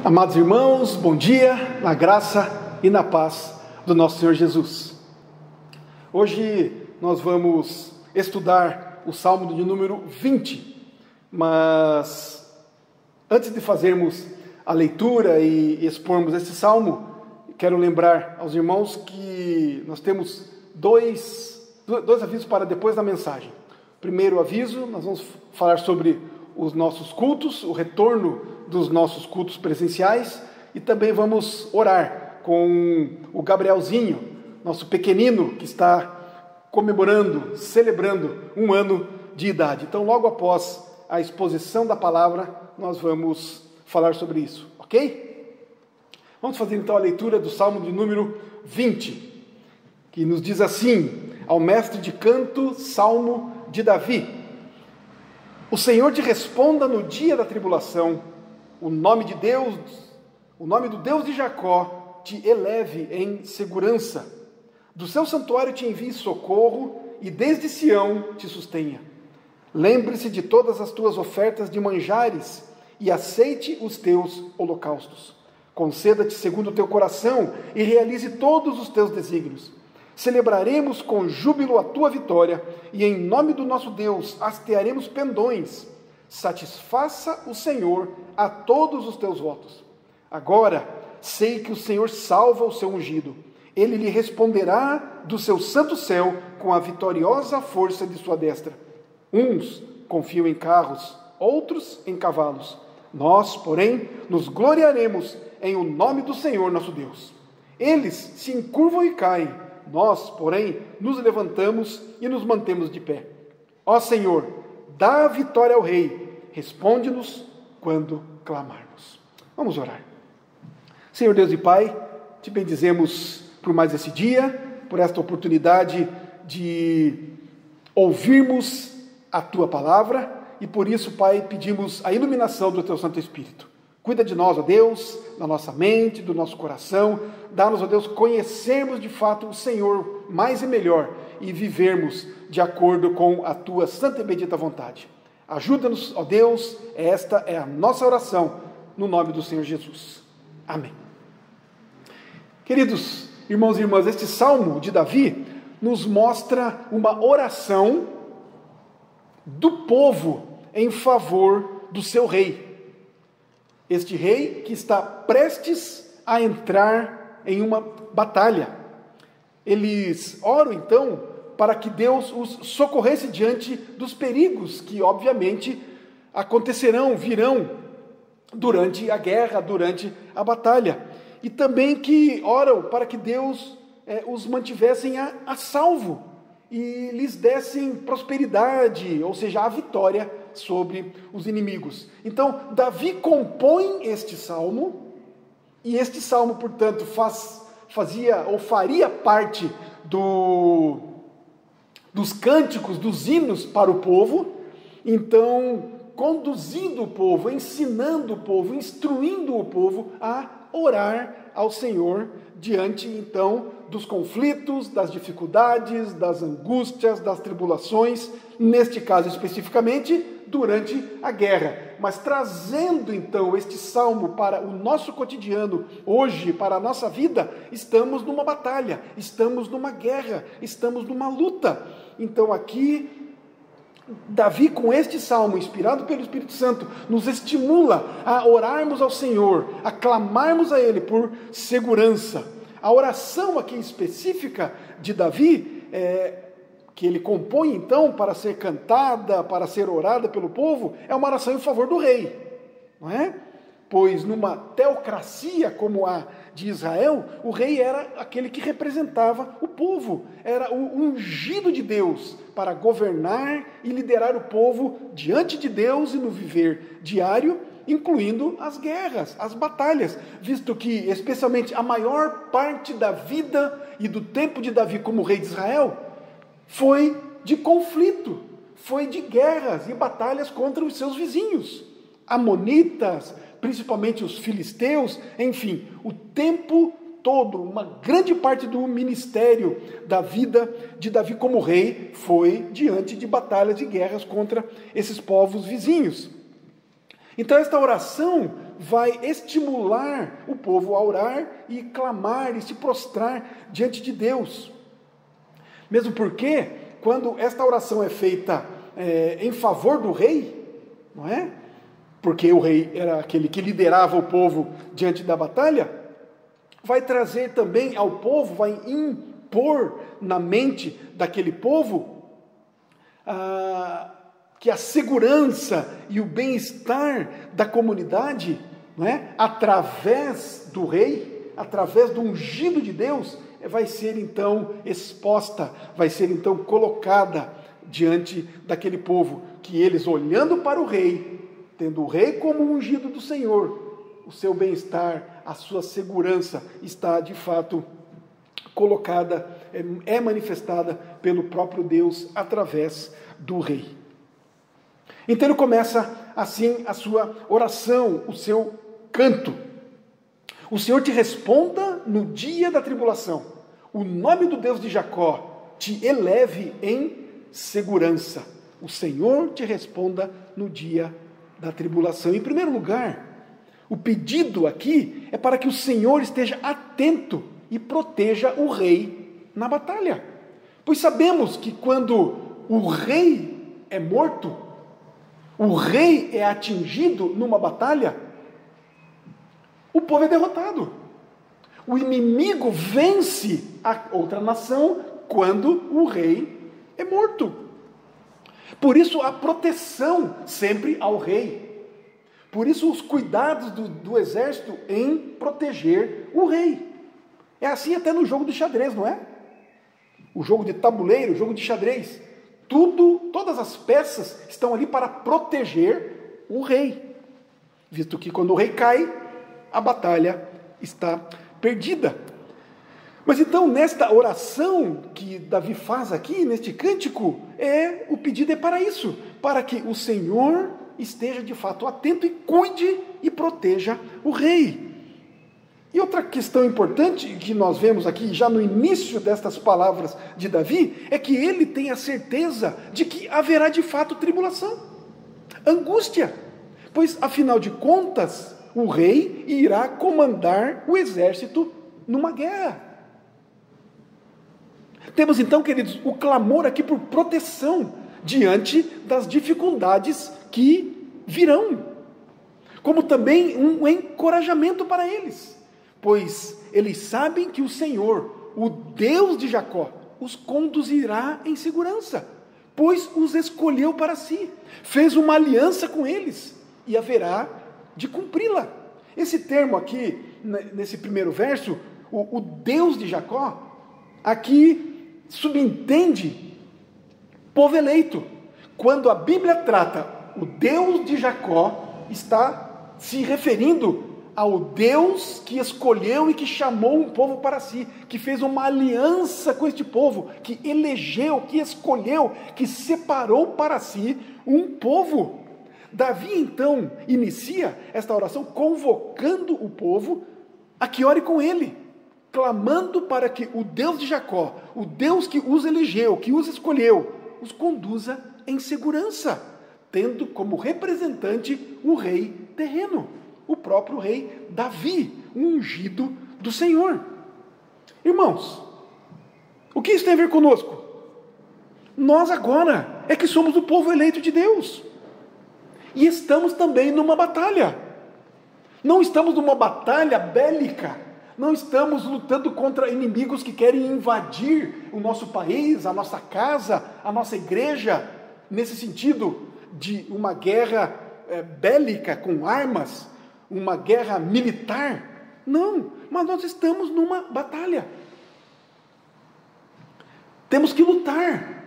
Amados irmãos, bom dia, na graça e na paz do nosso Senhor Jesus. Hoje nós vamos estudar o Salmo de número 20, mas antes de fazermos a leitura e expormos esse Salmo, quero lembrar aos irmãos que nós temos dois avisos para depois da mensagem. Primeiro aviso, nós vamos falar sobre os nossos cultos, o retorno dos nossos cultos presenciais, e também vamos orar com o Gabrielzinho, nosso pequenino, que está comemorando, celebrando 1 ano de idade. Então, logo após a exposição da palavra, nós vamos falar sobre isso, ok? Vamos fazer então a leitura do Salmo de número 20, que nos diz assim: ao mestre de canto, Salmo de Davi. O Senhor te responda no dia da tribulação, o nome do Deus de Jacó te eleve em segurança. Do seu santuário te envie socorro e desde Sião te sustenha. Lembre-se de todas as tuas ofertas de manjares e aceite os teus holocaustos. Conceda-te segundo o teu coração e realize todos os teus desígnios. Celebraremos com júbilo a tua vitória e em nome do nosso Deus hastearemos pendões. Satisfaça o Senhor a todos os teus votos. Agora sei que o Senhor salva o seu ungido. Ele lhe responderá do seu santo céu com a vitoriosa força de sua destra. Uns confiam em carros, outros em cavalos. Nós, porém, nos gloriaremos em o nome do Senhor nosso Deus. Eles se encurvam e caem. Nós, porém, nos levantamos e nos mantemos de pé. Ó Senhor, dá a vitória ao Rei. Responde-nos quando clamarmos. Vamos orar. Senhor Deus e Pai, te bendizemos por mais esse dia, por esta oportunidade de ouvirmos a Tua palavra, e por isso, Pai, pedimos a iluminação do Teu Santo Espírito. Cuida de nós, ó Deus, da nossa mente, do nosso coração. Dá-nos, ó Deus, conhecermos de fato o Senhor mais e melhor e vivermos de acordo com a Tua santa e bendita vontade. Ajuda-nos, ó Deus, esta é a nossa oração, no nome do Senhor Jesus. Amém. Queridos irmãos e irmãs, este Salmo de Davi nos mostra uma oração do povo em favor do seu rei. Este rei que está prestes a entrar em uma batalha. Eles oram então para que Deus os socorresse diante dos perigos que obviamente acontecerão, virão durante a guerra, durante a batalha. E também que oram para que Deus os mantivessem a salvo e lhes dessem prosperidade, ou seja, a vitória sobre os inimigos. Então, Davi compõe este salmo, e este salmo, portanto, faria parte dos cânticos, dos hinos para o povo. Então, conduzindo o povo, ensinando o povo, instruindo o povo a orar ao Senhor diante, então, dos conflitos, das dificuldades, das angústias, das tribulações, neste caso especificamente, durante a guerra. Mas trazendo, então, este salmo para o nosso cotidiano, hoje, para a nossa vida, estamos numa batalha, estamos numa guerra, estamos numa luta. Então, aqui, Davi, com este salmo, inspirado pelo Espírito Santo, nos estimula a orarmos ao Senhor, a clamarmos a Ele por segurança. A oração aqui específica de Davi, que ele compõe então para ser cantada, para ser orada pelo povo, é uma oração em favor do rei, não é? Pois numa teocracia como a de Israel, o rei era aquele que representava o povo, era o ungido de Deus para governar e liderar o povo diante de Deus e no viver diário, incluindo as guerras, as batalhas, visto que especialmente a maior parte da vida e do tempo de Davi como rei de Israel foi de conflito, foi de guerras e batalhas contra os seus vizinhos, amonitas, principalmente os filisteus, enfim, o tempo todo, uma grande parte do ministério da vida de Davi como rei foi diante de batalhas e guerras contra esses povos vizinhos. Então esta oração vai estimular o povo a orar e clamar e se prostrar diante de Deus. Mesmo porque, quando esta oração é feita em favor do rei, não é? Porque o rei era aquele que liderava o povo diante da batalha, vai trazer também ao povo, vai impor na mente daquele povo que a segurança e o bem-estar da comunidade, não é? Através do rei, através do ungido de Deus, vai ser então exposta, vai ser então colocada diante daquele povo, que eles olhando para o rei, tendo o rei como ungido do Senhor, o seu bem-estar, a sua segurança está de fato colocada, é manifestada pelo próprio Deus através do rei. Então ele começa assim a sua oração, o seu canto. O Senhor te responda no dia da tribulação. O nome do Deus de Jacó te eleve em segurança. O Senhor te responda no dia da tribulação. Em primeiro lugar, o pedido aqui é para que o Senhor esteja atento e proteja o rei na batalha. Pois sabemos que quando o rei é morto, o rei é atingido numa batalha, o povo é derrotado. O inimigo vence a outra nação quando o rei é morto. Por isso a proteção sempre ao rei. Por isso os cuidados do exército em proteger o rei. É assim até no jogo de xadrez, não é? O jogo de tabuleiro, o jogo de xadrez. Todas as peças estão ali para proteger o rei. Visto que quando o rei cai, a batalha está perdida. Mas então, nesta oração que Davi faz aqui, neste cântico, o pedido é para isso, para que o Senhor esteja de fato atento e cuide e proteja o rei. E outra questão importante que nós vemos aqui, já no início destas palavras de Davi, é que ele tem a certeza de que haverá de fato tribulação, angústia, pois afinal de contas, o rei irá comandar o exército numa guerra. Temos então, queridos, o clamor aqui por proteção diante das dificuldades que virão, como também um encorajamento para eles, pois eles sabem que o Senhor, o Deus de Jacó, os conduzirá em segurança, pois os escolheu para si, fez uma aliança com eles e haverá de cumpri-la. Esse termo aqui, nesse primeiro verso, o Deus de Jacó, aqui subentende povo eleito. Quando a Bíblia trata o Deus de Jacó, está se referindo ao Deus que escolheu e que chamou um povo para si, que fez uma aliança com este povo, que elegeu, que escolheu, que separou para si um povo. Davi então inicia esta oração convocando o povo a que ore com ele, clamando para que o Deus de Jacó, o Deus que os elegeu, que os escolheu, os conduza em segurança, tendo como representante o rei terreno, o próprio rei Davi, o ungido do Senhor. Irmãos, o que isso tem a ver conosco? Nós agora é que somos o povo eleito de Deus. E estamos também numa batalha. Não estamos numa batalha bélica. Não estamos lutando contra inimigos que querem invadir o nosso país, a nossa casa, a nossa igreja, nesse sentido de uma guerra bélica com armas, uma guerra militar. Não, mas nós estamos numa batalha. Temos que lutar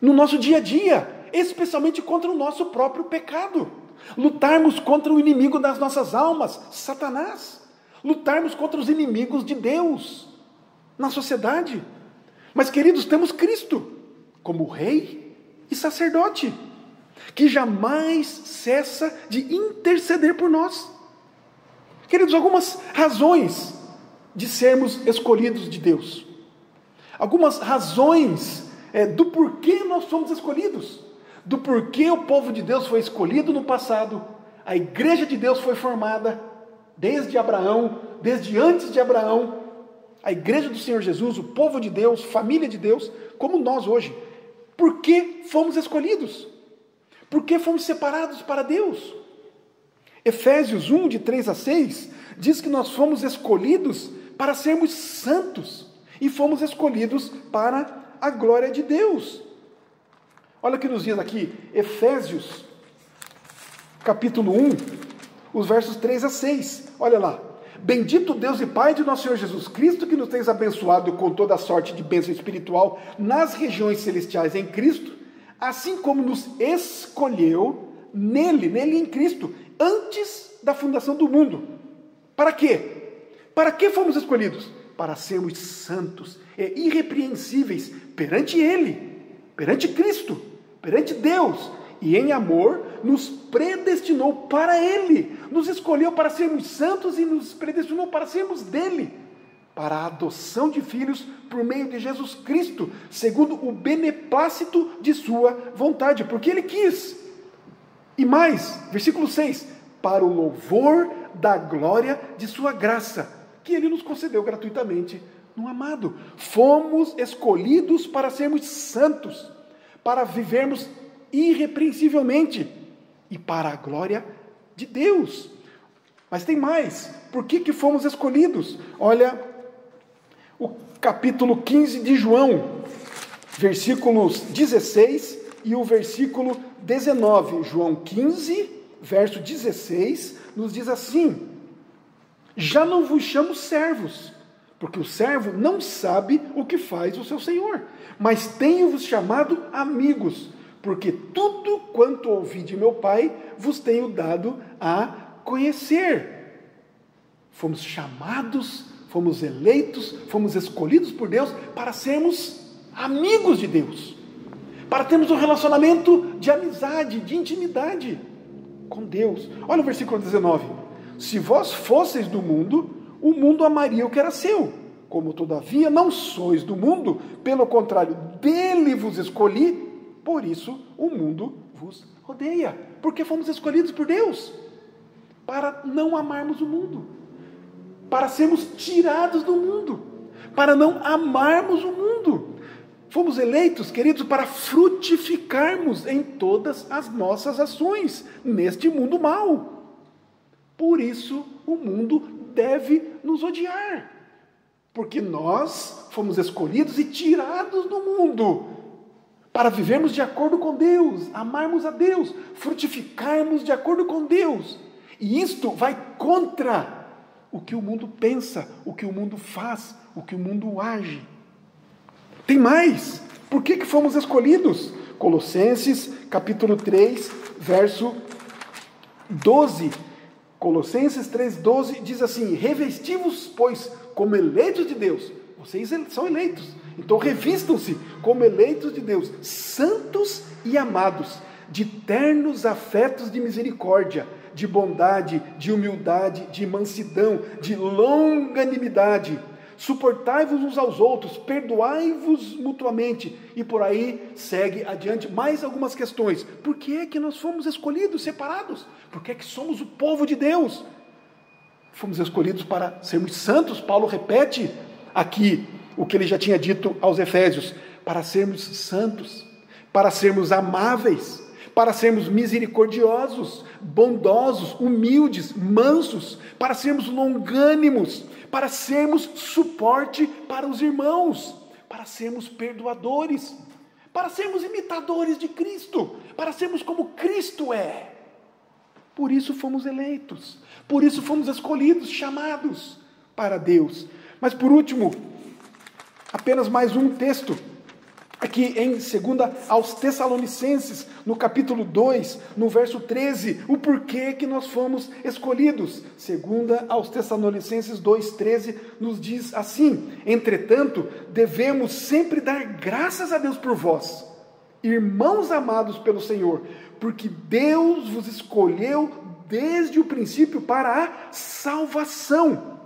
no nosso dia a dia, especialmente contra o nosso próprio pecado. Lutarmos contra o inimigo das nossas almas, Satanás. Lutarmos contra os inimigos de Deus na sociedade. Mas, queridos, temos Cristo como rei e sacerdote, que jamais cessa de interceder por nós. Queridos, algumas razões de sermos escolhidos de Deus. Algumas razões do porquê nós somos escolhidos. Do porquê o povo de Deus foi escolhido no passado, A igreja de Deus foi formada desde Abraão, desde antes de Abraão. A igreja do Senhor Jesus, o povo de Deus, família de Deus, como nós hoje. Por que fomos escolhidos? Por que fomos separados para Deus? Efésios 1, de 3 a 6, diz que nós fomos escolhidos para sermos santos e fomos escolhidos para a glória de Deus. Olha o que nos diz aqui, Efésios, capítulo 1, os versos 3 a 6. Olha lá. Bendito Deus e Pai de nosso Senhor Jesus Cristo, que nos tens abençoado com toda a sorte de bênção espiritual nas regiões celestiais em Cristo, assim como nos escolheu nele em Cristo, antes da fundação do mundo. Para quê? Para que fomos escolhidos? Para sermos santos e irrepreensíveis perante Ele, perante Cristo, perante Deus, e em amor nos predestinou para Ele, nos escolheu para sermos santos e nos predestinou para sermos dele, para a adoção de filhos por meio de Jesus Cristo, segundo o beneplácito de sua vontade, porque Ele quis. E mais, versículo 6, para o louvor da glória de sua graça, que Ele nos concedeu gratuitamente no amado. Fomos escolhidos para sermos santos, para vivermos irrepreensivelmente e para a glória de Deus. Mas tem mais. Por que fomos escolhidos? Olha o capítulo 15 de João, versículos 16 e o versículo 19. João 15, verso 16, nos diz assim: já não vos chamo servos, porque o servo não sabe o que faz o seu senhor, mas tenho-vos chamado amigos, porque tudo quanto ouvi de meu Pai vos tenho dado a conhecer. Fomos chamados, fomos eleitos, fomos escolhidos por Deus para sermos amigos de Deus, para termos um relacionamento de amizade, de intimidade com Deus. Olha o versículo 19: se vós fosseis do mundo, o mundo amaria o que era seu. Como todavia não sois do mundo, pelo contrário, dele vos escolhi, por isso o mundo vos odeia. Porque fomos escolhidos por Deus para não amarmos o mundo, para sermos tirados do mundo, para não amarmos o mundo. Fomos eleitos, queridos, para frutificarmos em todas as nossas ações neste mundo mau. Por isso o mundo deve nos odiar, porque nós fomos escolhidos e tirados do mundo para vivermos de acordo com Deus, amarmos a Deus, frutificarmos de acordo com Deus. E isto vai contra o que o mundo pensa, o que o mundo faz, o que o mundo age. Tem mais. Por que fomos escolhidos? Colossenses, capítulo 3, verso 12. Colossenses 3,12 diz assim: revesti-vos, pois, como eleitos de Deus. Vocês são eleitos. Então revistam-se como eleitos de Deus, santos e amados, de ternos afetos de misericórdia, de bondade, de humildade, de mansidão, de longanimidade. Suportai-vos uns aos outros, perdoai-vos mutuamente. E por aí segue adiante mais algumas questões. Por que é que nós fomos escolhidos, separados? Por que é que somos o povo de Deus? Fomos escolhidos para sermos santos. Paulo repete aqui o que ele já tinha dito aos Efésios: para sermos santos, para sermos amáveis, para sermos misericordiosos, bondosos, humildes, mansos, para sermos longânimos, para sermos suporte para os irmãos, para sermos perdoadores, para sermos imitadores de Cristo, para sermos como Cristo é. Por isso fomos eleitos, por isso fomos escolhidos, chamados para Deus. Mas por último, apenas mais um texto, aqui em 2 aos Tessalonicenses, no capítulo 2, no verso 13, o porquê que nós fomos escolhidos. 2 aos Tessalonicenses 2,13 nos diz assim: entretanto, devemos sempre dar graças a Deus por vós, irmãos amados pelo Senhor, porque Deus vos escolheu desde o princípio para a salvação,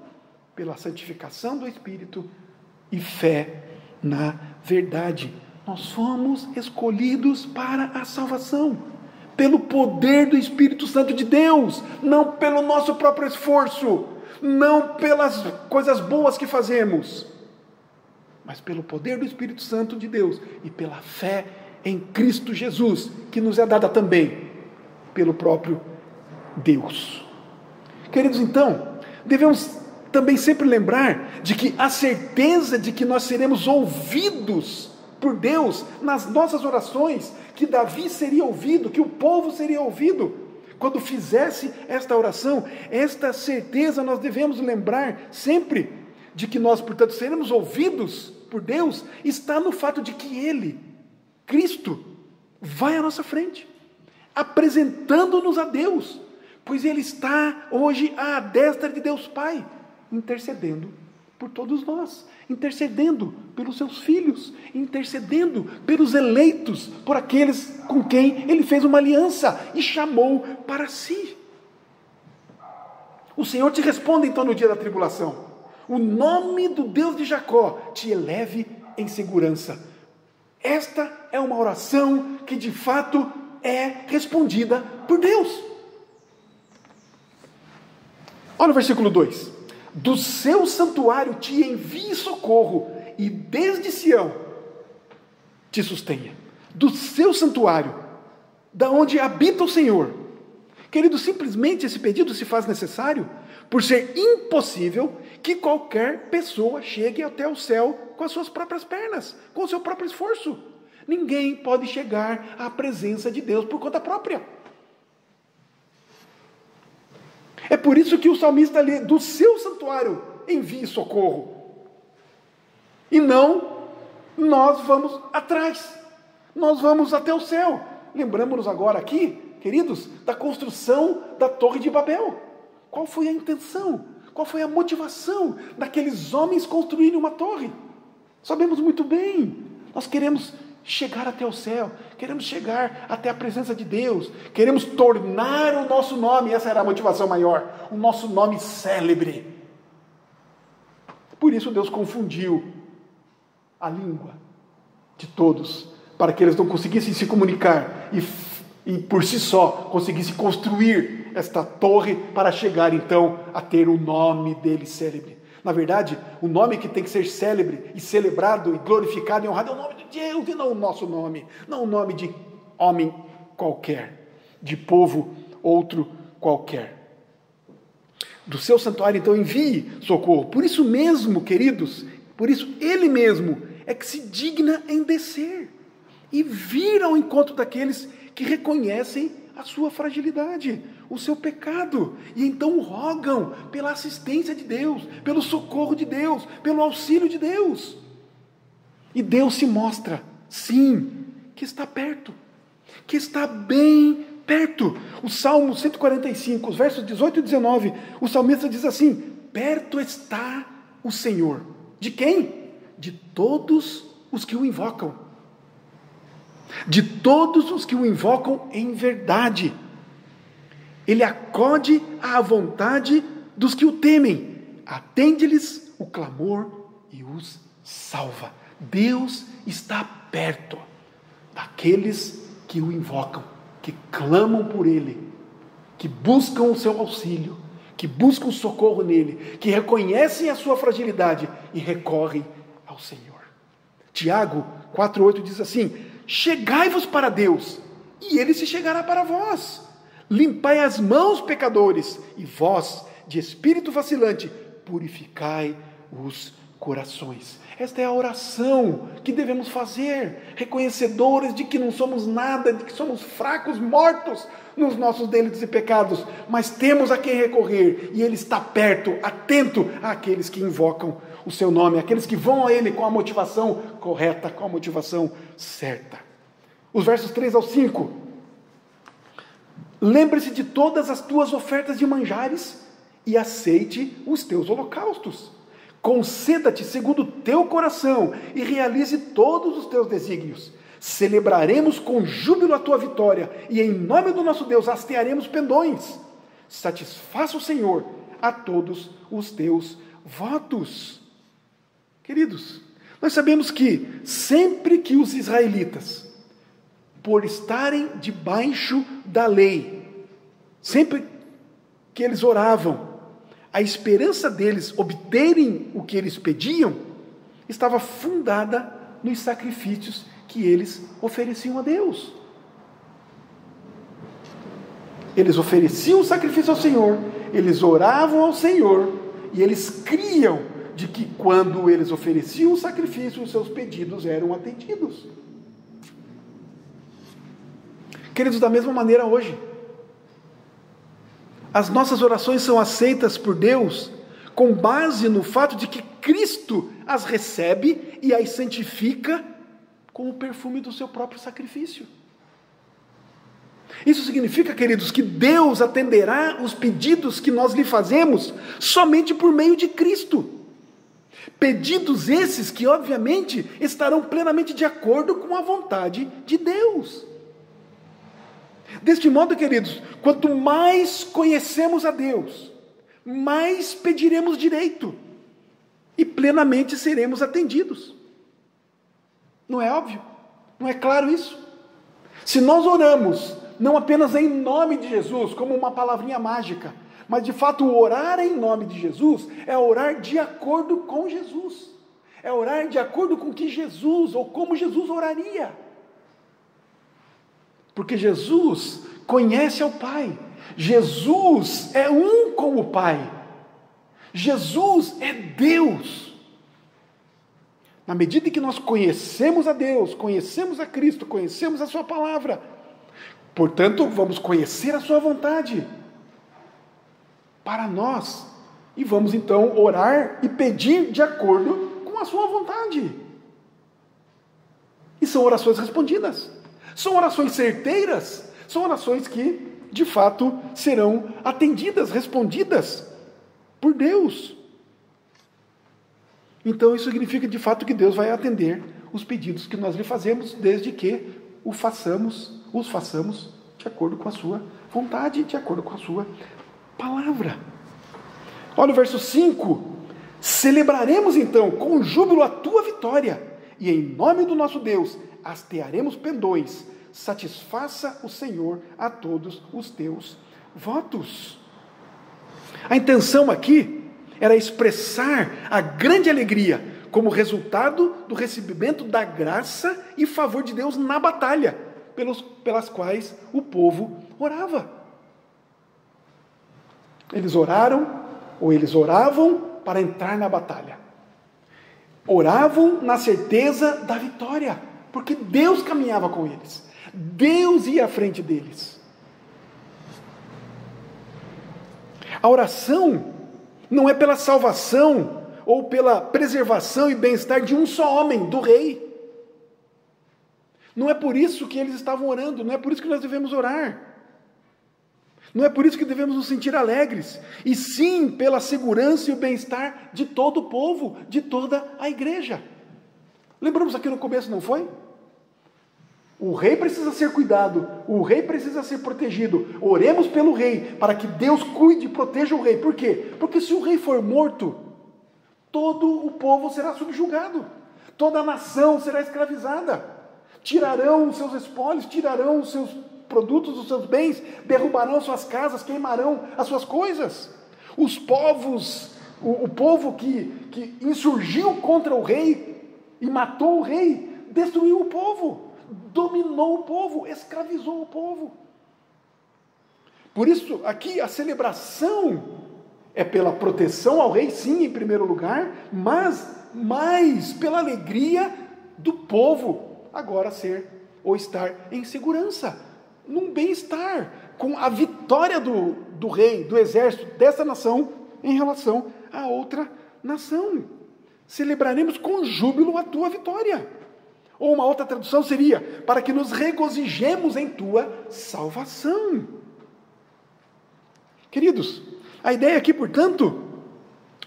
pela santificação do Espírito e fé na verdade. Nós fomos escolhidos para a salvação, pelo poder do Espírito Santo de Deus, não pelo nosso próprio esforço, não pelas coisas boas que fazemos, mas pelo poder do Espírito Santo de Deus e pela fé em Cristo Jesus, que nos é dada também pelo próprio Deus. Queridos, então, devemos também sempre lembrar de que a certeza de que nós seremos ouvidos por Deus nas nossas orações, que Davi seria ouvido, que o povo seria ouvido quando fizesse esta oração, esta certeza nós devemos lembrar sempre de que nós, portanto, seremos ouvidos por Deus, está no fato de que Ele, Cristo, vai à nossa frente, apresentando-nos a Deus, pois Ele está hoje à destra de Deus Pai, intercedendo por todos nós, intercedendo pelos seus filhos, intercedendo pelos eleitos, por aqueles com quem Ele fez uma aliança e chamou para si. O Senhor te responde então no dia da tribulação: o nome do Deus de Jacó te eleve em segurança. Esta é uma oração que de fato é respondida por Deus. Olha o versículo 2: do seu santuário te envie socorro, e desde Sião te sustenha. Do seu santuário, da onde habita o Senhor. Querido, simplesmente esse pedido se faz necessário por ser impossível que qualquer pessoa chegue até o céu com as suas próprias pernas, com o seu próprio esforço. Ninguém pode chegar à presença de Deus por conta própria. É por isso que o salmista lê: do seu santuário envie socorro. E não nós vamos atrás, nós vamos até o céu. Lembramos-nos agora aqui, queridos, da construção da Torre de Babel. Qual foi a intenção? Qual foi a motivação daqueles homens construírem uma torre? Sabemos muito bem. Nós queremos chegar até o céu, queremos chegar até a presença de Deus, queremos tornar o nosso nome, essa era a motivação maior, o nosso nome célebre. Por isso Deus confundiu a língua de todos, para que eles não conseguissem se comunicar e por si só conseguissem construir esta torre para chegar então a ter o nome dele célebre. Na verdade, o nome que tem que ser célebre e celebrado e glorificado e honrado é o nome de Deus e não o nosso nome, não o nome de homem qualquer, de povo outro qualquer. Do seu santuário então envie socorro. Por isso mesmo, queridos, por isso Ele mesmo é que se digna em descer e vir ao encontro daqueles que reconhecem a sua fragilidade, o seu pecado, e então rogam pela assistência de Deus, pelo socorro de Deus, pelo auxílio de Deus. E Deus se mostra, sim, que está perto, que está bem perto. O Salmo 145, os versos 18 e 19, o salmista diz assim: perto está o Senhor. De quem? De todos os que o invocam. De todos os que o invocam em verdade. Ele acode à vontade dos que o temem, atende-lhes o clamor e os salva. Deus está perto daqueles que o invocam, que clamam por Ele, que buscam o seu auxílio, que buscam socorro nele, que reconhecem a sua fragilidade e recorrem ao Senhor. Tiago 4,8 diz assim: chegai-vos para Deus, e Ele se chegará para vós. Limpai as mãos, pecadores, e vós, de espírito vacilante, purificai os corações. Esta é a oração que devemos fazer, reconhecedores de que não somos nada, de que somos fracos, mortos nos nossos delitos e pecados, mas temos a quem recorrer, e Ele está perto, atento àqueles que invocam o seu nome, aqueles que vão a Ele com a motivação correta, com a motivação certa. Os versos 3 ao 5. Lembre-se de todas as tuas ofertas de manjares e aceite os teus holocaustos. Conceda-te segundo o teu coração e realize todos os teus desígnios. Celebraremos com júbilo a tua vitória e em nome do nosso Deus hastearemos pendões. Satisfaça o Senhor a todos os teus votos. Queridos, nós sabemos que sempre que os israelitas por estarem debaixo da lei, sempre que eles oravam, a esperança deles obterem o que eles pediam, estava fundada nos sacrifícios que eles ofereciam a Deus. Eles ofereciam o sacrifício ao Senhor, eles oravam ao Senhor, e eles criam de que quando eles ofereciam o sacrifício, os seus pedidos eram atendidos. Queridos, da mesma maneira hoje, as nossas orações são aceitas por Deus com base no fato de que Cristo as recebe e as santifica com o perfume do seu próprio sacrifício. Isso significa, queridos, que Deus atenderá os pedidos que nós lhe fazemos somente por meio de Cristo. Pedidos esses que, obviamente, estarão plenamente de acordo com a vontade de Deus. Deste modo, queridos, quanto mais conhecemos a Deus, mais pediremos direito e plenamente seremos atendidos. Não é óbvio? Não é claro isso? Se nós oramos não apenas em nome de Jesus, como uma palavrinha mágica, mas de fato orar em nome de Jesus é orar de acordo com Jesus, é orar de acordo com que Jesus, ou como Jesus oraria, porque Jesus conhece ao Pai, Jesus é um com o Pai, Jesus é Deus. Na medida em que nós conhecemos a Deus, conhecemos a Cristo, conhecemos a sua palavra, portanto, vamos conhecer a sua vontade para nós, e vamos então orar e pedir de acordo com a sua vontade. E são orações respondidas, são orações certeiras, são orações que, de fato, serão atendidas, respondidas por Deus. Então isso significa de fato que Deus vai atender os pedidos que nós lhe fazemos, desde que os façamos de acordo com a sua vontade, de acordo com a sua palavra. Olha o verso 5: celebraremos então com júbilo a tua vitória, e em nome do nosso Deus hastearemos pendões, satisfaça o Senhor a todos os teus votos. A intenção aqui era expressar a grande alegria como resultado do recebimento da graça e favor de Deus na batalha, pelas quais o povo orava. Eles oravam para entrar na batalha. Oravam na certeza da vitória, porque Deus caminhava com eles. Deus ia à frente deles. A oração não é pela salvação ou pela preservação e bem-estar de um só homem, do rei. Não é por isso que eles estavam orando, não é por isso que nós devemos orar. Não é por isso que devemos nos sentir alegres, e sim pela segurança e o bem-estar de todo o povo, de toda a igreja. Lembramos aqui no começo, não foi? O rei precisa ser cuidado, o rei precisa ser protegido. Oremos pelo rei, para que Deus cuide e proteja o rei. Por quê? Porque se o rei for morto, todo o povo será subjugado, toda a nação será escravizada. Tirarão os seus espólios, tirarão os seus produtos, os seus bens, derrubarão suas casas, queimarão as suas coisas. Os povos, o povo que insurgiu contra o rei e matou o rei, destruiu o povo, dominou o povo, escravizou o povo. Por isso, aqui a celebração é pela proteção ao rei, sim, em primeiro lugar, mas mais pela alegria do povo agora ser ou estar em segurança, num bem-estar, com a vitória do rei, do exército, dessa nação em relação a outra nação. Celebraremos com júbilo a tua vitória. Ou uma outra tradução seria, para que nos regozijemos em tua salvação. Queridos, a ideia aqui, portanto,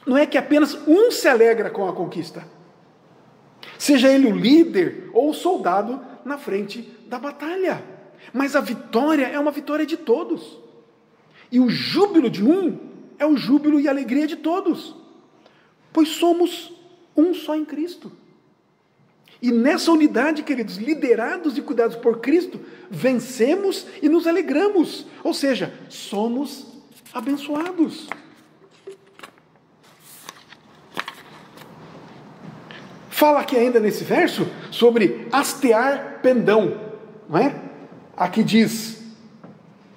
não é que apenas um se alegra com a conquista, seja ele o líder ou o soldado na frente da batalha, mas a vitória é uma vitória de todos, e o júbilo de um é o júbilo e a alegria de todos, pois somos um só em Cristo. E nessa unidade, queridos, liderados e cuidados por Cristo, vencemos e nos alegramos. Ou seja, somos abençoados. Fala aqui ainda nesse verso sobre hastear pendão, não é? Aqui diz,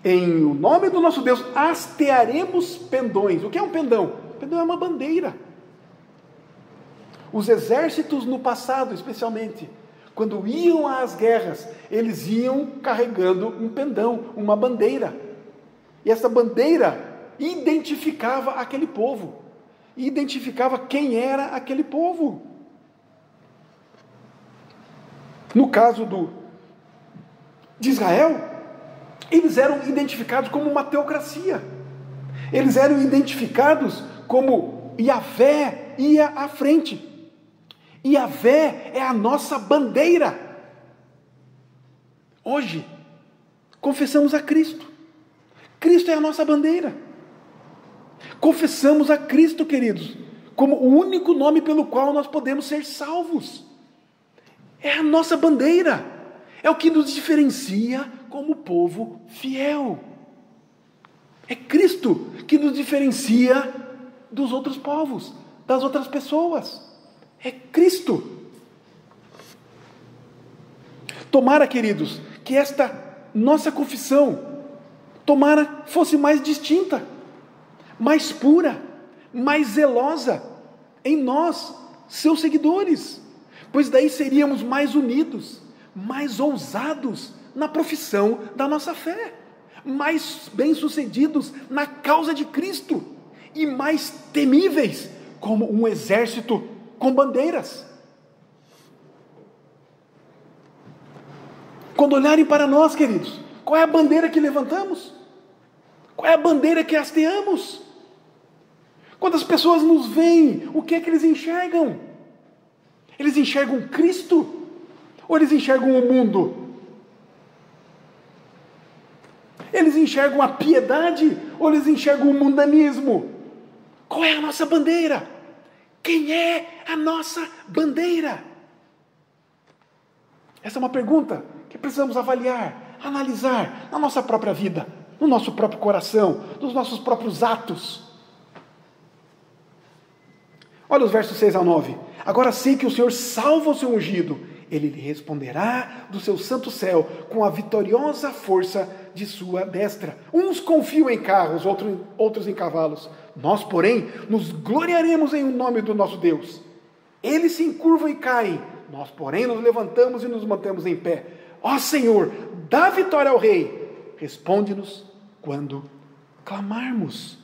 em o nome do nosso Deus, hastearemos pendões. O que é um pendão? Pendão é uma bandeira. Os exércitos no passado, especialmente, quando iam às guerras, eles iam carregando um pendão, uma bandeira. E essa bandeira identificava aquele povo, identificava quem era aquele povo. No caso de Israel, eles eram identificados como uma teocracia. Eles eram identificados como Yahvé ia à frente. Yahvé é a nossa bandeira. Hoje, confessamos a Cristo. Cristo é a nossa bandeira. Confessamos a Cristo, queridos, como o único nome pelo qual nós podemos ser salvos. É a nossa bandeira. É o que nos diferencia como povo fiel. É Cristo que nos diferencia dos outros povos, das outras pessoas. É Cristo. Tomara, queridos, que esta nossa confissão, fosse mais distinta, mais pura, mais zelosa em nós, seus seguidores, pois daí seríamos mais unidos, mais ousados na profissão da nossa fé, mais bem-sucedidos na causa de Cristo e mais temíveis como um exército com bandeiras. Quando olharem para nós, queridos, qual é a bandeira que levantamos? Qual é a bandeira que hasteamos? Quando as pessoas nos veem, o que é que eles enxergam? Eles enxergam Cristo? Ou eles enxergam o mundo? Eles enxergam a piedade? Ou eles enxergam o mundanismo? Qual é a nossa bandeira? Quem é a nossa bandeira? Essa é uma pergunta que precisamos avaliar, analisar na nossa própria vida, no nosso próprio coração, nos nossos próprios atos. Olha os versos 6 ao 9. Agora sei que o Senhor salva o seu ungido. Ele lhe responderá do seu santo céu com a vitoriosa força de sua destra. Uns confiam em carros, outros em cavalos. Nós, porém, nos gloriaremos em nome do nosso Deus. Eles se encurvam e caem. Nós, porém, nos levantamos e nos mantemos em pé. Ó Senhor, dá vitória ao rei. Responde-nos quando clamarmos.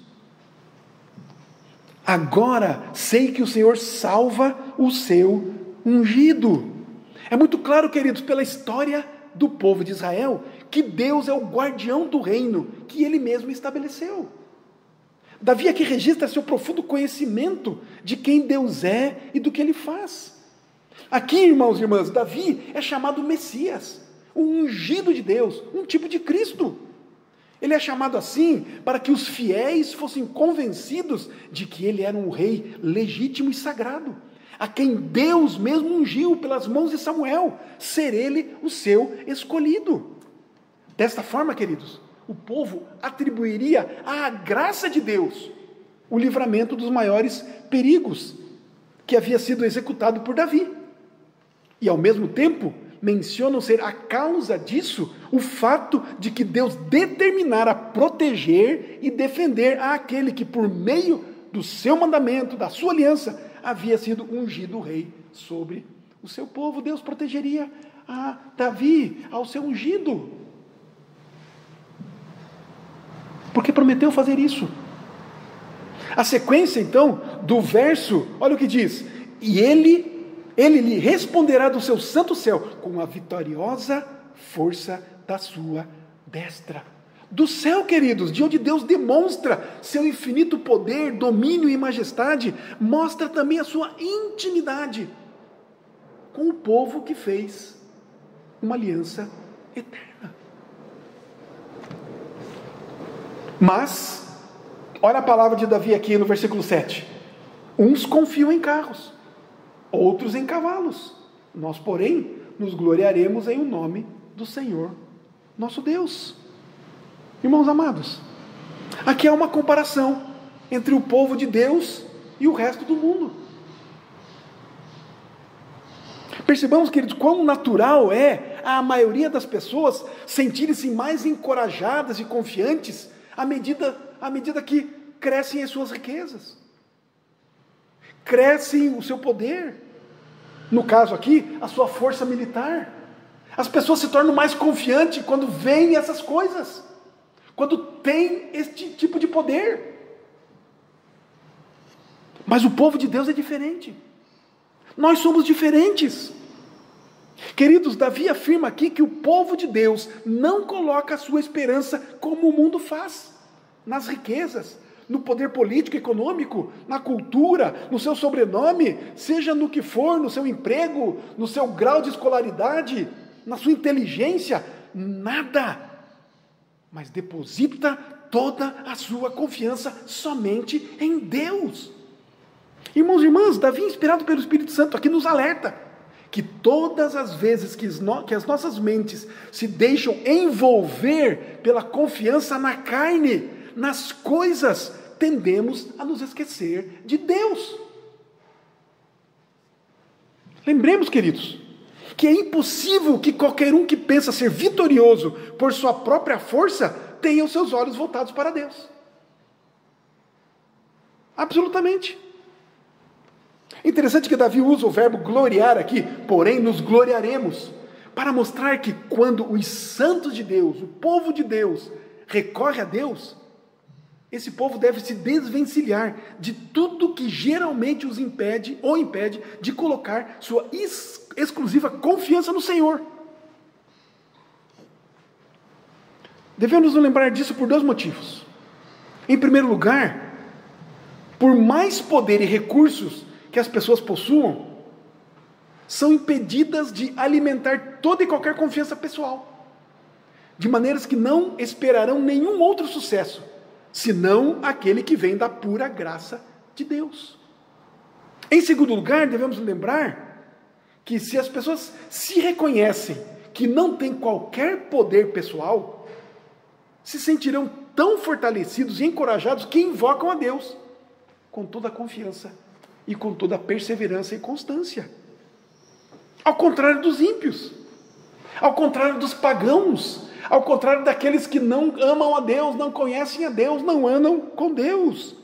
Agora sei que o Senhor salva o seu ungido. É muito claro, queridos, pela história do povo de Israel, que Deus é o guardião do reino que Ele mesmo estabeleceu. Davi aqui registra seu profundo conhecimento de quem Deus é e do que Ele faz. Aqui, irmãos e irmãs, Davi é chamado Messias, o ungido de Deus, um tipo de Cristo. Ele é chamado assim para que os fiéis fossem convencidos de que ele era um rei legítimo e sagrado, a quem Deus mesmo ungiu pelas mãos de Samuel, ser ele o seu escolhido. Desta forma, queridos, o povo atribuiria à graça de Deus o livramento dos maiores perigos que havia sido executado por Davi. E ao mesmo tempo, mencionam ser a causa disso o fato de que Deus determinara proteger e defender aquele que, por meio do seu mandamento, da sua aliança, havia sido ungido rei sobre o seu povo. Deus protegeria a Davi, ao seu ungido, porque prometeu fazer isso. A sequência, então, do verso, olha o que diz: e ele lhe responderá do seu santo céu com a vitoriosa força da sua destra. Do céu, queridos, de onde Deus demonstra seu infinito poder, domínio e majestade, mostra também a sua intimidade com o povo que fez uma aliança eterna. Mas, olha a palavra de Davi aqui no versículo 7. Uns confiam em carros, outros em cavalos. Nós, porém, nos gloriaremos em o nome do Senhor, nosso Deus. Irmãos amados, aqui há uma comparação entre o povo de Deus e o resto do mundo. Percebamos, queridos, quão natural é a maioria das pessoas sentirem-se mais encorajadas e confiantes à medida que crescem as suas riquezas, crescem o seu poder. No caso aqui, a sua força militar. As pessoas se tornam mais confiantes quando veem essas coisas, quando tem este tipo de poder. Mas o povo de Deus é diferente. Nós somos diferentes. Queridos, Davi afirma aqui que o povo de Deus não coloca a sua esperança como o mundo faz, nas riquezas, no poder político, econômico, na cultura, no seu sobrenome, seja no que for, no seu emprego, no seu grau de escolaridade, na sua inteligência, nada. Mas deposita toda a sua confiança somente em Deus. Irmãos e irmãs, Davi, inspirado pelo Espírito Santo, aqui nos alerta que todas as vezes que as nossas mentes se deixam envolver pela confiança na carne, nas coisas, tendemos a nos esquecer de Deus. Lembremos, queridos, que é impossível que qualquer um que pensa ser vitorioso por sua própria força tenha os seus olhos voltados para Deus. Absolutamente. Interessante que Davi usa o verbo gloriar aqui, porém nos gloriaremos, para mostrar que quando os santos de Deus, o povo de Deus, recorre a Deus, esse povo deve se desvencilhar de tudo que geralmente os impede de colocar sua exclusiva confiança no Senhor. Devemos nos lembrar disso por dois motivos. Em primeiro lugar, por mais poder e recursos que as pessoas possuam, são impedidas de alimentar toda e qualquer confiança pessoal, de maneiras que não esperarão nenhum outro sucesso, senão aquele que vem da pura graça de Deus. Em segundo lugar, devemos lembrar que se as pessoas se reconhecem que não têm qualquer poder pessoal, se sentirão tão fortalecidos e encorajados que invocam a Deus com toda a confiança e com toda a perseverança e constância. Ao contrário dos ímpios, ao contrário dos pagãos, ao contrário daqueles que não amam a Deus, não conhecem a Deus, não andam com Deus,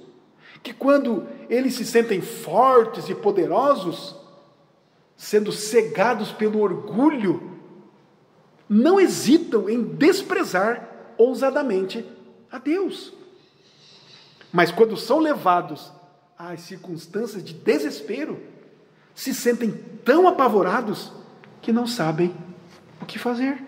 que quando eles se sentem fortes e poderosos, sendo cegados pelo orgulho, não hesitam em desprezar ousadamente a Deus. Mas quando são levados às circunstâncias de desespero, se sentem tão apavorados que não sabem o que fazer.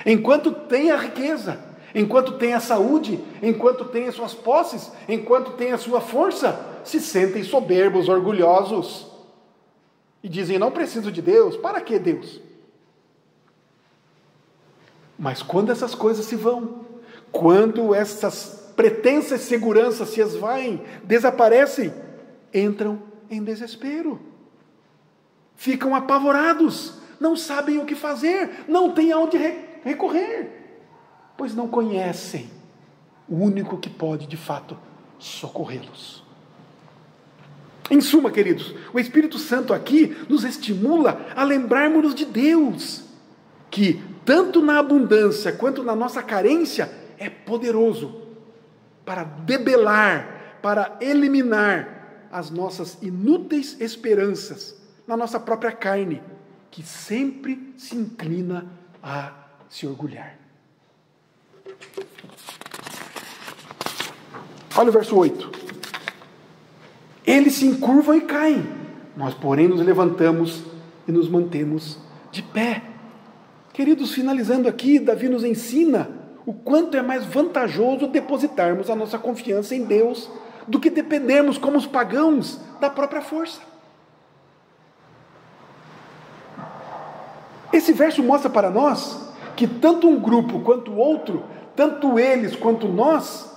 Enquanto tem a riqueza, enquanto tem a saúde, enquanto tem as suas posses, enquanto tem a sua força, se sentem soberbos, orgulhosos, e dizem, não preciso de Deus, para que Deus? Mas quando essas coisas se vão, quando essas pretensas seguranças se esvaem, desaparecem, entram em desespero, ficam apavorados, não sabem o que fazer, não têm aonde recorrer, pois não conhecem o único que pode de fato socorrê-los. Em suma, queridos, o Espírito Santo aqui nos estimula a lembrarmos de Deus, que tanto na abundância quanto na nossa carência é poderoso para debelar, para eliminar as nossas inúteis esperanças na nossa própria carne, que sempre se inclina a se orgulhar. Olha o verso 8. Eles se encurvam e caem, nós, porém, nos levantamos e nos mantemos de pé. Queridos, finalizando aqui, Davi nos ensina o quanto é mais vantajoso depositarmos a nossa confiança em Deus do que dependermos, como os pagãos, da própria força. Esse verso mostra para nós que tanto um grupo quanto o outro, tanto eles quanto nós,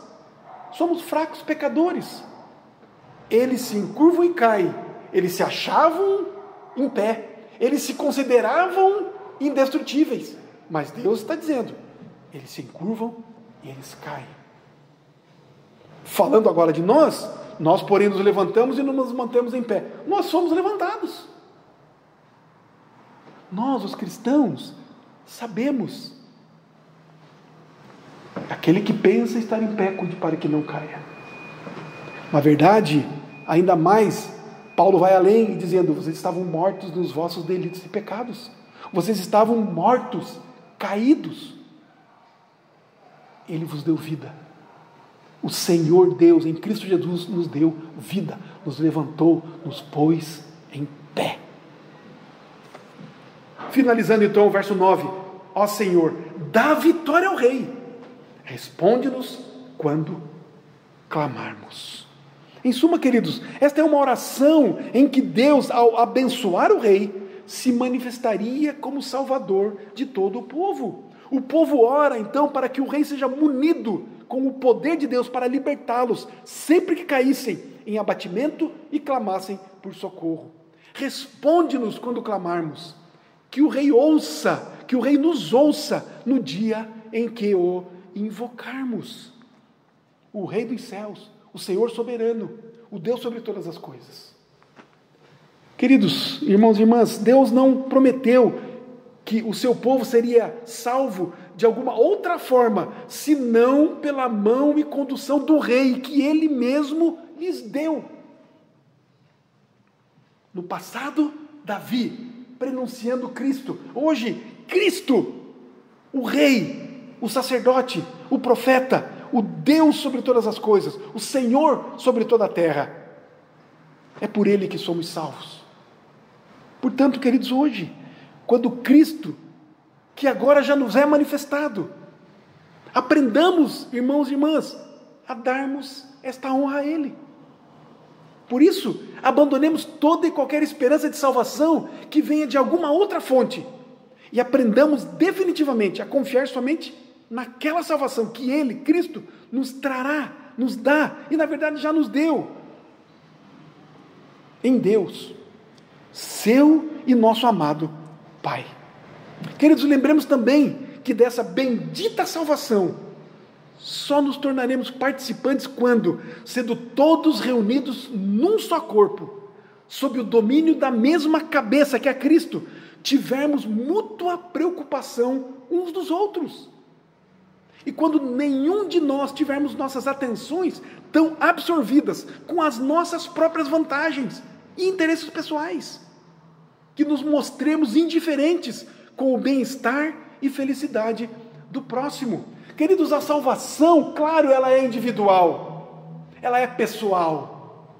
somos fracos pecadores. Eles se encurvam e caem, eles se achavam em pé, eles se consideravam indestrutíveis, mas Deus está dizendo, eles se encurvam e eles caem. Falando agora de nós, porém nos levantamos e nos mantemos em pé. Nós somos levantados. Nós, os cristãos, sabemos. Aquele que pensa estar em pé, cuide para que não caia. Na verdade, ainda mais, Paulo vai além, dizendo, vocês estavam mortos nos vossos delitos e pecados. Vocês estavam mortos, caídos. Ele vos deu vida. O Senhor Deus, em Cristo Jesus, nos deu vida, nos levantou, nos pôs em pé. Finalizando então o verso 9. Ó Senhor, dá vitória ao Rei. Responde-nos quando clamarmos. Em suma, queridos, esta é uma oração em que Deus, ao abençoar o Rei, se manifestaria como Salvador de todo o povo. O povo ora então para que o Rei seja munido com o poder de Deus para libertá-los, sempre que caíssem em abatimento e clamassem por socorro. Responde-nos quando clamarmos, que o Rei ouça, que o Rei nos ouça no dia em que o invocarmos. O Rei dos céus, o Senhor soberano, o Deus sobre todas as coisas. Queridos irmãos e irmãs, Deus não prometeu que o seu povo seria salvo de alguma outra forma, senão pela mão e condução do Rei, que Ele mesmo lhes deu. No passado, Davi, prenunciando Cristo. Hoje, Cristo, o Rei, o sacerdote, o profeta, o Deus sobre todas as coisas, o Senhor sobre toda a terra. É por Ele que somos salvos. Portanto, queridos, hoje, quando Cristo, que agora já nos é manifestado, aprendamos, irmãos e irmãs, a darmos esta honra a Ele. Por isso, abandonemos toda e qualquer esperança de salvação que venha de alguma outra fonte e aprendamos definitivamente a confiar somente naquela salvação que Ele, Cristo, nos trará, nos dá e na verdade já nos deu. Em Deus, seu e nosso amado Pai. Queridos, lembremos também que dessa bendita salvação só nos tornaremos participantes quando, sendo todos reunidos num só corpo, sob o domínio da mesma cabeça que é Cristo, tivermos mútua preocupação uns dos outros. E quando nenhum de nós tivermos nossas atenções tão absorvidas com as nossas próprias vantagens e interesses pessoais, que nos mostremos indiferentes com o bem-estar e felicidade do próximo. Queridos, a salvação, claro, ela é individual, ela é pessoal,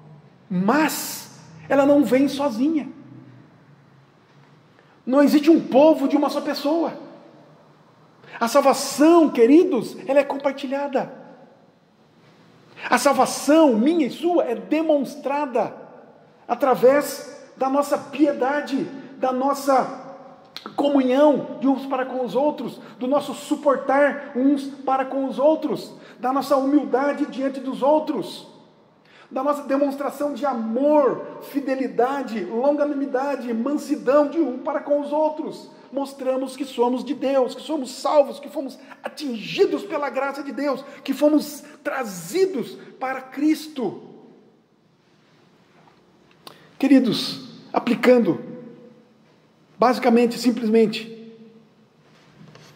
mas ela não vem sozinha. Não existe um povo de uma só pessoa. A salvação, queridos, ela é compartilhada. A salvação, minha e sua, é demonstrada através da nossa piedade, da nossa comunhão de uns para com os outros, do nosso suportar uns para com os outros, da nossa humildade diante dos outros, da nossa demonstração de amor, fidelidade, longanimidade, mansidão de um para com os outros. Mostramos que somos de Deus, que somos salvos, que fomos atingidos pela graça de Deus, que fomos trazidos para Cristo. Queridos, aplicando, basicamente, simplesmente,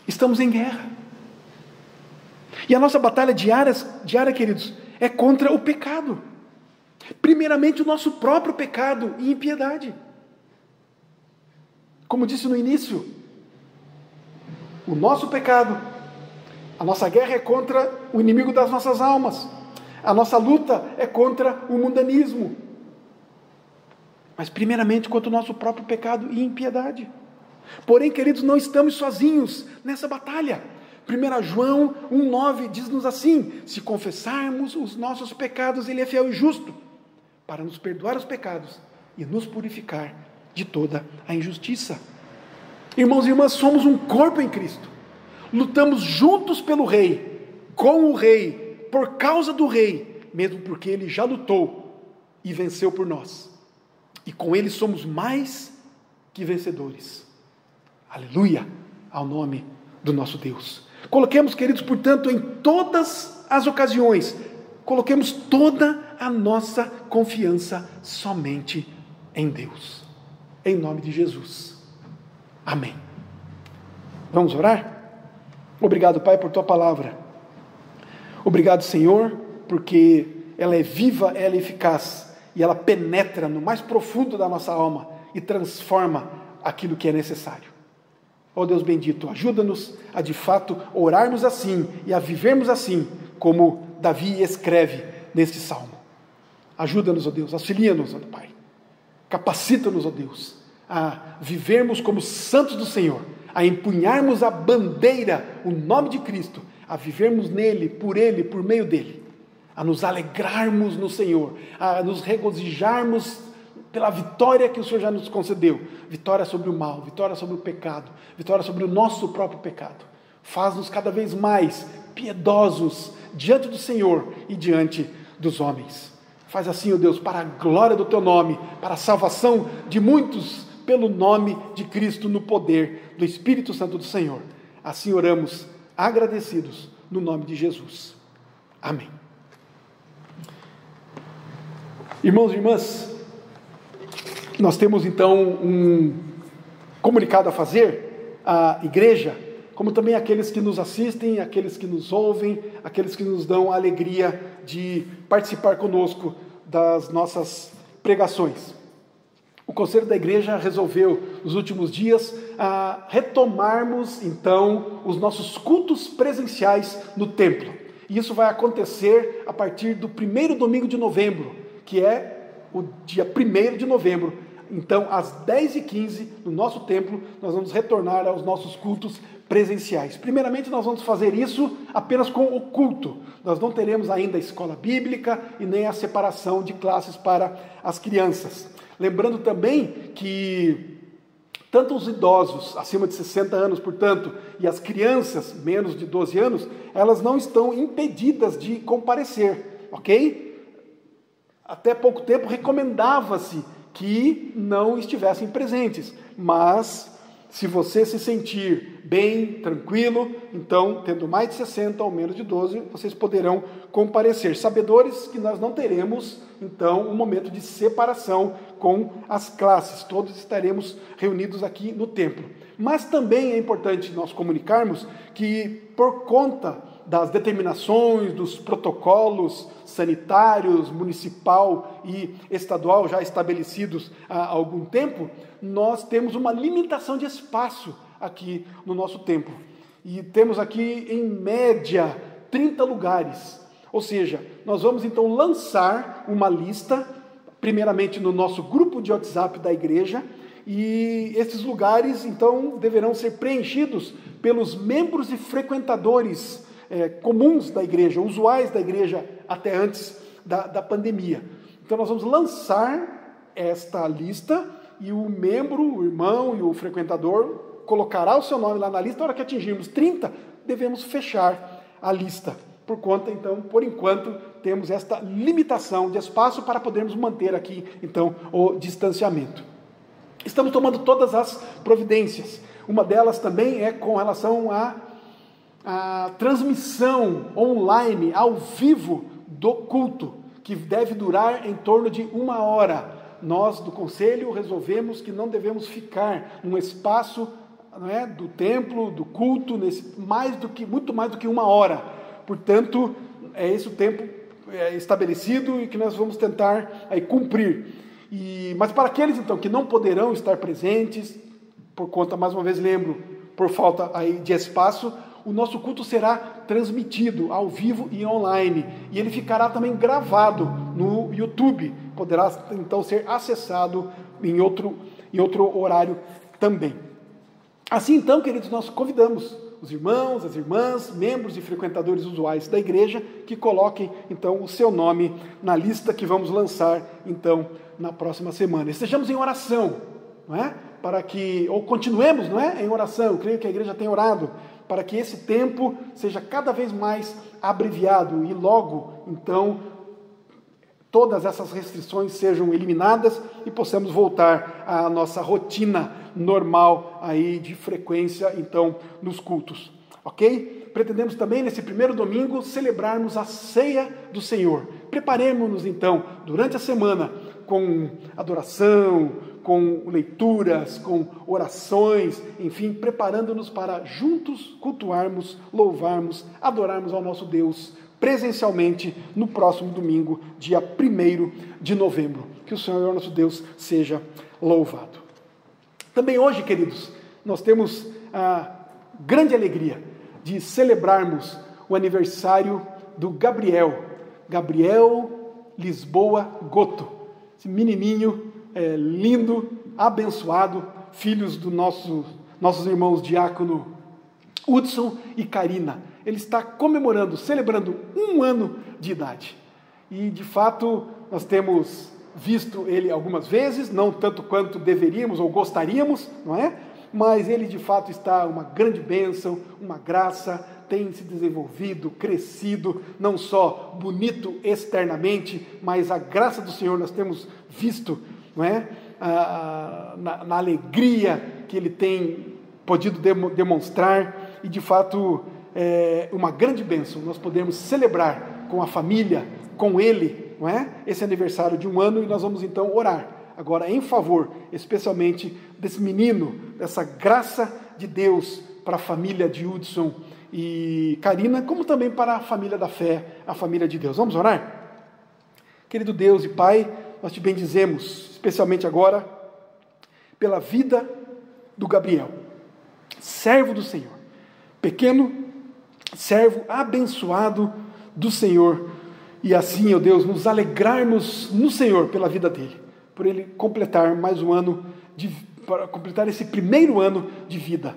estamos em guerra. E a nossa batalha diária, queridos, é contra o pecado. Primeiramente, o nosso próprio pecado e impiedade. Como disse no início, o nosso pecado, a nossa guerra é contra o inimigo das nossas almas. A nossa luta é contra o mundanismo. Mas primeiramente contra o nosso próprio pecado e impiedade. Porém, queridos, não estamos sozinhos nessa batalha. 1 João 1,9 diz-nos assim: se confessarmos os nossos pecados, Ele é fiel e justo para nos perdoar os pecados e nos purificar de toda a injustiça. Irmãos e irmãs, somos um corpo em Cristo. Lutamos juntos pelo Rei, com o Rei, por causa do Rei, mesmo porque Ele já lutou e venceu por nós. E com Ele somos mais que vencedores. Aleluia ao nome do nosso Deus. Coloquemos, queridos, portanto, em todas as ocasiões, coloquemos toda a nossa confiança somente em Deus. Em nome de Jesus. Amém. Vamos orar? Obrigado, Pai, por Tua palavra. Obrigado, Senhor, porque ela é viva, ela é eficaz e ela penetra no mais profundo da nossa alma e transforma aquilo que é necessário. Ó Deus bendito, ajuda-nos a de fato orarmos assim e a vivermos assim, como Davi escreve neste salmo. Ajuda-nos, ó Deus, auxilia-nos, ó Pai. Capacita-nos, ó Deus, a vivermos como santos do Senhor, a empunharmos a bandeira, o nome de Cristo, a vivermos nele, por meio dele, a nos alegrarmos no Senhor, a nos regozijarmos pela vitória que o Senhor já nos concedeu, vitória sobre o mal, vitória sobre o pecado, vitória sobre o nosso próprio pecado. Faz-nos cada vez mais piedosos diante do Senhor e diante dos homens. Faz assim, ó Deus, para a glória do Teu nome, para a salvação de muitos, pelo nome de Cristo, no poder do Espírito Santo do Senhor. Assim oramos, agradecidos, no nome de Jesus. Amém. Irmãos e irmãs, nós temos então um comunicado a fazer à igreja, como também aqueles que nos assistem, aqueles que nos ouvem, aqueles que nos dão a alegria de participar conosco das nossas pregações. O Conselho da Igreja resolveu, nos últimos dias, retomarmos então os nossos cultos presenciais no templo. E isso vai acontecer a partir do primeiro domingo de novembro, que é o dia 1º de novembro. Então, às 10h15, no nosso templo, nós vamos retornar aos nossos cultos presenciais. Primeiramente, nós vamos fazer isso apenas com o culto. Nós não teremos ainda a escola bíblica e nem a separação de classes para as crianças. Lembrando também que tanto os idosos, acima de 60 anos, portanto, e as crianças, menos de 12 anos, elas não estão impedidas de comparecer, ok? Até pouco tempo recomendava-se que não estivessem presentes, mas se você se sentir bem, tranquilo, então, tendo mais de 60 ou menos de 12, vocês poderão comparecer, sabedores que nós não teremos, então, um momento de separação com as classes, todos estaremos reunidos aqui no templo. Mas também é importante nós comunicarmos que, por conta das determinações, dos protocolos sanitários, municipal e estadual já estabelecidos há algum tempo, nós temos uma limitação de espaço aqui no nosso templo. E temos aqui, em média, 30 lugares. Ou seja, nós vamos então lançar uma lista, primeiramente no nosso grupo de WhatsApp da igreja, e esses lugares então deverão ser preenchidos pelos membros e frequentadores comuns da igreja, usuais da igreja até antes da pandemia. Então nós vamos lançar esta lista e o membro, o irmão e o frequentador colocará o seu nome lá na lista. Na hora que atingirmos 30, devemos fechar a lista. Por conta, então, por enquanto, temos esta limitação de espaço para podermos manter aqui, então, o distanciamento. Estamos tomando todas as providências. Uma delas também é com relação à transmissão online, ao vivo, do culto, que deve durar em torno de 1 hora. Nós, do Conselho, resolvemos que não devemos ficar num espaço, não é, do templo, do culto, muito mais do que 1 hora. Portanto, é esse o tempo estabelecido e que nós vamos tentar cumprir. Mas para aqueles, então, que não poderão estar presentes, por conta, mais uma vez lembro, por falta de espaço, o nosso culto será transmitido ao vivo e online. E ele ficará também gravado no YouTube. Poderá, então, ser acessado em outro horário também. Assim, então, queridos, nós convidamos os irmãos, as irmãs, membros e frequentadores usuais da igreja que coloquem, então, o seu nome na lista que vamos lançar, então, na próxima semana. Estejamos em oração, não é? Ou continuemos, não é? Em oração. Eu creio que a igreja tem orado para que esse tempo seja cada vez mais abreviado e logo, então, todas essas restrições sejam eliminadas e possamos voltar à nossa rotina normal aí de frequência, então, nos cultos. Ok? Pretendemos também, nesse primeiro domingo, celebrarmos a ceia do Senhor. Preparemos-nos, então, durante a semana, com adoração, com leituras, com orações, enfim, preparando-nos para juntos cultuarmos, louvarmos, adorarmos ao nosso Deus presencialmente no próximo domingo, dia 1º de novembro. Que o Senhor nosso Deus seja louvado. Também hoje, queridos, nós temos a grande alegria de celebrarmos o aniversário do Gabriel Lisboa Goto, esse menininho lindo, abençoado, filhos dos nossos irmãos diácono Hudson e Karina. Ele está comemorando, celebrando 1 ano de idade. E, de fato, nós temos visto ele algumas vezes, não tanto quanto deveríamos ou gostaríamos, não é? Mas ele, de fato, está uma grande bênção, uma graça, tem se desenvolvido, crescido, não só bonito externamente, mas a graça do Senhor nós temos visto, não é? Na alegria que ele tem podido demonstrar, e de fato é uma grande bênção nós podemos celebrar com a família, com ele, não é? Esse aniversário de 1 ano, e nós vamos então orar agora em favor, especialmente desse menino, dessa graça de Deus para a família de Hudson e Karina, como também para a família da fé, a família de Deus. Vamos orar? Querido Deus e Pai, nós te bendizemos, especialmente agora, pela vida do Gabriel, servo do Senhor, pequeno servo abençoado do Senhor, e assim, ó Deus, nos alegrarmos no Senhor pela vida dele, por ele completar mais um ano, para completar esse 1º ano de vida.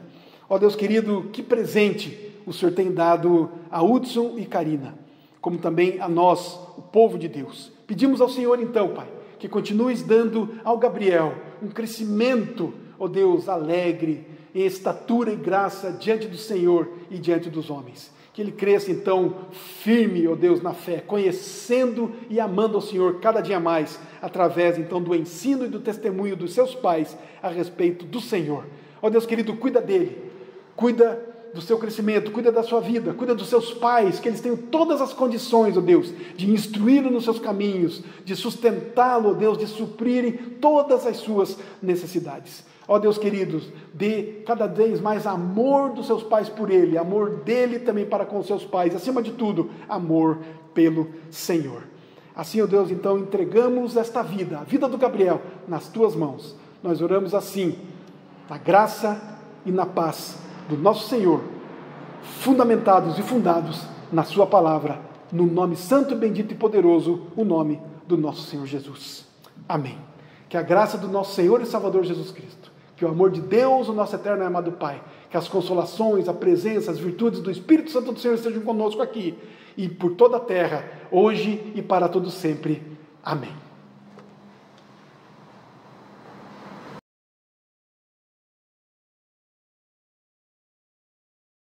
Ó Deus querido, que presente o Senhor tem dado a Hudson e Karina, como também a nós, o povo de Deus. Pedimos ao Senhor então, Pai, que continues dando ao Gabriel um crescimento, ó Deus, alegre, em estatura e graça diante do Senhor e diante dos homens. Que ele cresça então firme, ó Deus, na fé, conhecendo e amando ao Senhor cada dia mais, através então do ensino e do testemunho dos seus pais a respeito do Senhor. Ó Deus querido, cuida dele, cuida do seu crescimento, cuida da sua vida, cuida dos seus pais, que eles tenham todas as condições, ó Deus, de instruí-lo nos seus caminhos, de sustentá-lo, ó Deus, de suprirem todas as suas necessidades. Ó Deus queridos, dê cada vez mais amor dos seus pais por ele, amor dele também para com os seus pais, acima de tudo, amor pelo Senhor. Assim, ó Deus, então entregamos esta vida, a vida do Gabriel, nas tuas mãos. Nós oramos assim, na graça e na paz do nosso Senhor, fundamentados e fundados na sua palavra, no nome santo, bendito e poderoso, o nome do nosso Senhor Jesus. Amém. Que a graça do nosso Senhor e Salvador Jesus Cristo, que o amor de Deus, o nosso eterno e amado Pai, que as consolações, a presença, as virtudes do Espírito Santo do Senhor estejam conosco aqui e por toda a terra, hoje e para todo sempre. Amém.